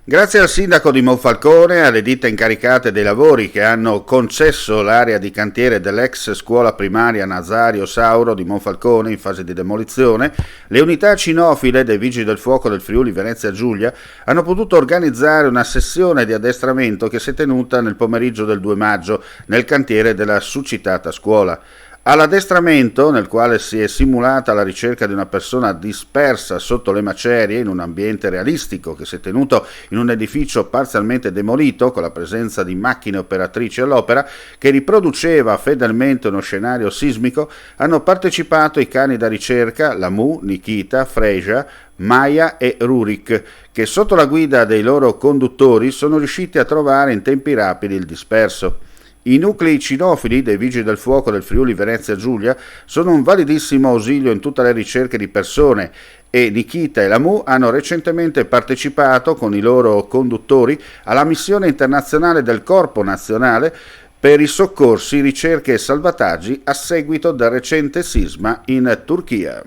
Grazie al sindaco di Monfalcone e alle ditte incaricate dei lavori che hanno concesso l'area di cantiere dell'ex scuola primaria Nazario Sauro di Monfalcone in fase di demolizione, le unità cinofile dei Vigili del Fuoco del Friuli Venezia Giulia hanno potuto organizzare una sessione di addestramento che si è tenuta nel pomeriggio del 2 maggio nel cantiere della succitata scuola. All'addestramento, nel quale si è simulata la ricerca di una persona dispersa sotto le macerie in un ambiente realistico che si è tenuto in un edificio parzialmente demolito con la presenza di macchine operatrici all'opera che riproduceva fedelmente uno scenario sismico, hanno partecipato i cani da ricerca Lamu, Nikita, Freja, Maya e Rurik, che sotto la guida dei loro conduttori sono riusciti a trovare in tempi rapidi il disperso. I nuclei cinofili dei Vigili del Fuoco del Friuli Venezia Giulia sono un validissimo ausilio in tutte le ricerche di persone e Nikita e Lamu hanno recentemente partecipato con i loro conduttori alla missione internazionale del Corpo Nazionale per i soccorsi, ricerche e salvataggi a seguito del recente sisma in Turchia.